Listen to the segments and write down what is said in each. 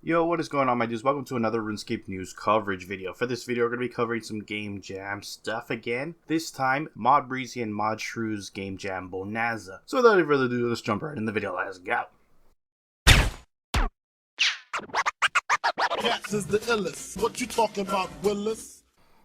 Yo, what is going on, my dudes? Welcome to another RuneScape news coverage video. For this video, we're going to be covering some GameJam stuff again. This time, Mod Breezy and Mod Shrew's GameJam Bonanza. So without any further ado, let's jump right in the video. Let's go. Cats is the illest. What you talking about, Willis?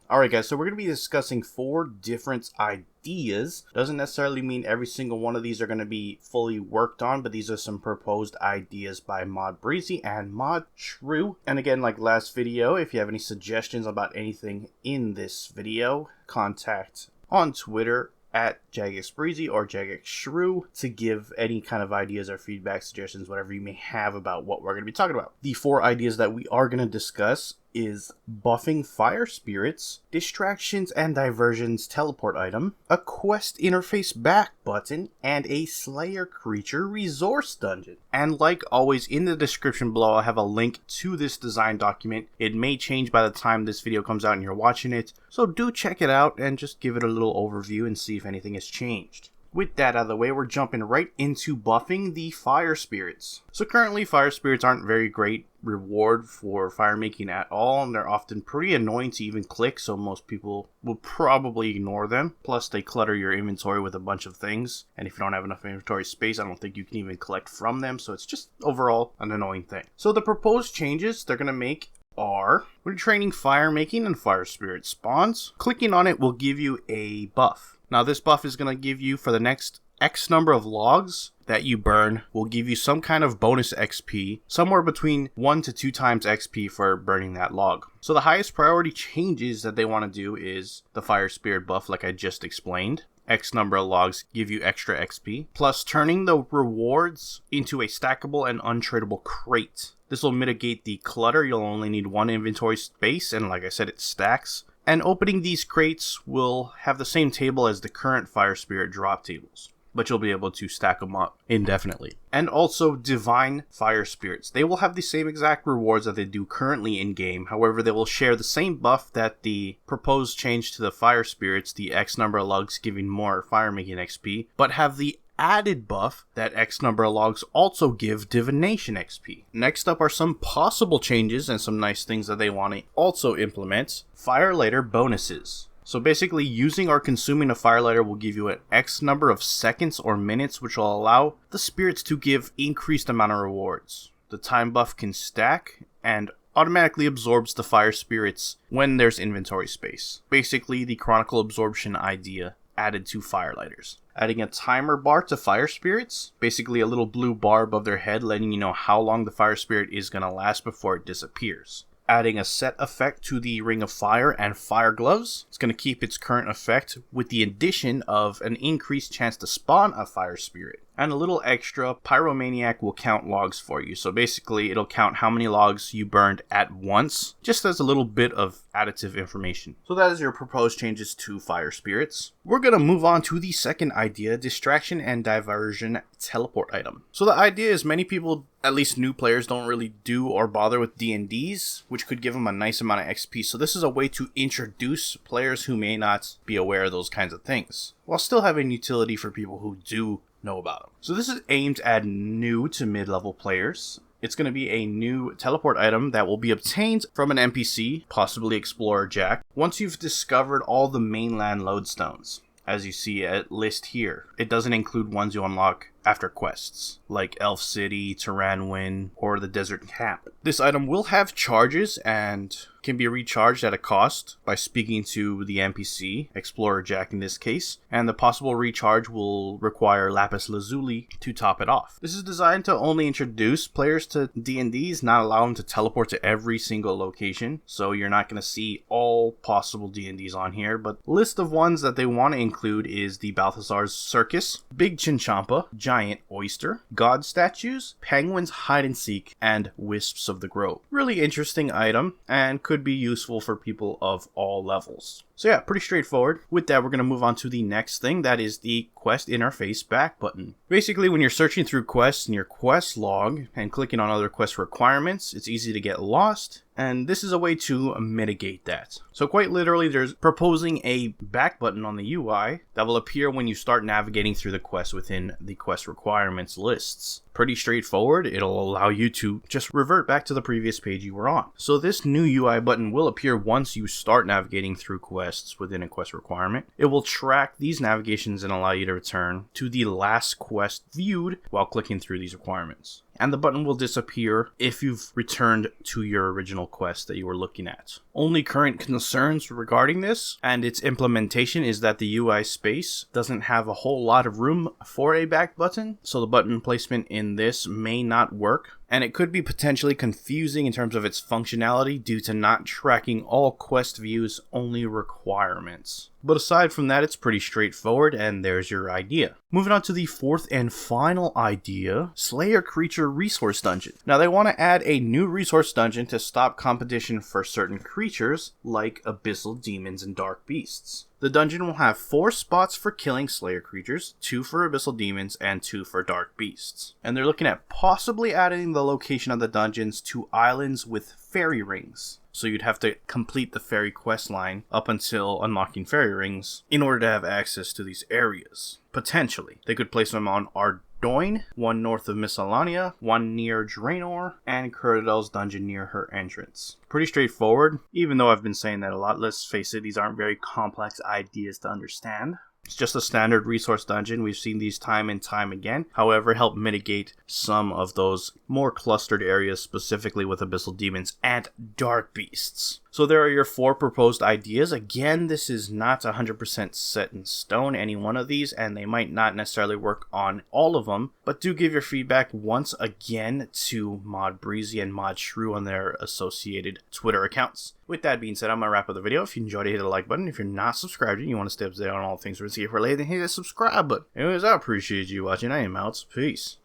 Alright guys, so we're going to be discussing 4 different ideas. Doesn't necessarily mean every single one of these are going to be fully worked on, but these are some proposed ideas by Mod Breezy and Mod Shrew. And again, like last video, if you have any suggestions about anything in this video, contact on Twitter at JagXBreezy or JagXShrew to give any kind of ideas or feedback, suggestions, whatever you may have about what we're going to be talking about. The 4 ideas that we are going to discuss is buffing fire spirits, distractions and diversions teleport item, a quest interface back button, and a slayer creature resource dungeon. And like always, in the description below I'll have a link to this design document. It may change by the time this video comes out and you're watching it, so do check it out and just give it a little overview and see if anything has changed. With that out of the way, we're jumping right into buffing the fire spirits. So currently, fire spirits aren't very great reward for fire making at all, and they're often pretty annoying to even click, so most people will probably ignore them. Plus, they clutter your inventory with a bunch of things, and if you don't have enough inventory space, I don't think you can even collect from them, so it's just overall an annoying thing. So the proposed changes they're going to make are, when training fire making and fire spirit spawns, clicking on it will give you a buff. Now this buff is going to give you, for the next X number of logs that you burn, will give you some kind of bonus XP, somewhere between 1 to 2 times XP for burning that log. So the highest priority changes that they want to do is the fire spirit buff, like I just explained. X number of logs give you extra XP, plus turning the rewards into a stackable and untradeable crate. This will mitigate the clutter. You'll only need 1 inventory space, and like I said, it stacks. And opening these crates will have the same table as the current fire spirit drop tables, but you'll be able to stack them up indefinitely. And also divine fire spirits. They will have the same exact rewards that they do currently in game. However, they will share the same buff that the proposed change to the fire spirits, the X number of logs giving more fire making XP, but have the added buff that X number of logs also give divination XP. Next up are some possible changes and some nice things that they want to also implement. Firelighter bonuses. So basically, using or consuming a firelighter will give you an X number of seconds or minutes, which will allow the spirits to give increased amount of rewards. The time buff can stack and automatically absorbs the fire spirits when there's inventory space. Basically, the chronicle absorption idea added to firelighters. Adding a timer bar to fire spirits, basically a little blue bar above their head letting you know how long the fire spirit is going to last before it disappears. Adding a set effect to the Ring of Fire and Fire Gloves. It's going to keep its current effect with the addition of an increased chance to spawn a fire spirit. And a little extra, Pyromaniac will count logs for you. So basically, it'll count how many logs you burned at once, just as a little bit of additive information. So that is your proposed changes to fire spirits. We're going to move on to the second idea, distraction and diversion teleport item. So the idea is many people, at least new players, don't really do or bother with D&Ds, which could give them a nice amount of XP. So this is a way to introduce players who may not be aware of those kinds of things, while still having utility for people who do know about them. So this is aimed at new to mid-level players. It's going to be a new teleport item that will be obtained from an NPC, possibly Explorer Jack, once you've discovered all the mainland lodestones. As you see at list here, it doesn't include ones you unlock after quests, like Elf City, Taranwin, or the Desert Camp. This item will have charges and can be recharged at a cost by speaking to the NPC, Explorer Jack in this case, and the possible recharge will require Lapis Lazuli to top it off. This is designed to only introduce players to D&Ds, not allow them to teleport to every single location, so you're not going to see all possible D&Ds on here, but list of ones that they want to include is the Balthazar's Circus, Big Chinchompa, Giant Oyster, God Statues, Penguins Hide and Seek, and Wisps of the Grove. Really interesting item, and could be useful for people of all levels. So yeah, pretty straightforward. With that, we're going to move on to the next thing, that is the quest interface back button. Basically, when you're searching through quests in your quest log and clicking on other quest requirements, it's easy to get lost, and this is a way to mitigate that. So quite literally, there's proposing a back button on the UI that will appear when you start navigating through the quest within the quest requirements lists. Pretty straightforward. It'll allow you to just revert back to the previous page you were on. So this new UI button will appear once you start navigating through quests within a quest requirement. It will track these navigations and allow you to return to the last quest viewed while clicking through these requirements. And the button will disappear if you've returned to your original quest that you were looking at. Only current concerns regarding this and its implementation is that the UI space doesn't have a whole lot of room for a back button, so the button placement in this may not work. And it could be potentially confusing in terms of its functionality due to not tracking all quest views, only requirements. But aside from that, it's pretty straightforward, and there's your idea. Moving on to the fourth and final idea, Slayer Creature Resource Dungeon. Now they want to add a new resource dungeon to stop competition for certain creatures, like abyssal demons and dark beasts. The dungeon will have 4 spots for killing Slayer creatures, 2 for abyssal demons, and 2 for dark beasts. And they're looking at possibly adding the location of the dungeons to islands with fairy rings. So you'd have to complete the fairy quest line up until unlocking fairy rings in order to have access to these areas. Potentially. They could place them on Ardoin, one north of Miscellanea, one near Draenor, and Curadel's dungeon near her entrance. Pretty straightforward, even though I've been saying that a lot. Let's face it, these aren't very complex ideas to understand. It's just a standard resource dungeon. We've seen these time and time again. However, help mitigate some of those more clustered areas, specifically with abyssal demons and dark beasts. So there are your 4 proposed ideas. Again, this is not 100% set in stone, any one of these, and they might not necessarily work on all of them, but do give your feedback once again to Mod Breezy and Mod Shrew on their associated Twitter accounts. With that being said, I'm going to wrap up the video. If you enjoyed it, hit the like button. If you're not subscribed and you want to stay up to date on all things Breezy related, then hit the subscribe button. Anyways, I appreciate you watching. I am out. Peace.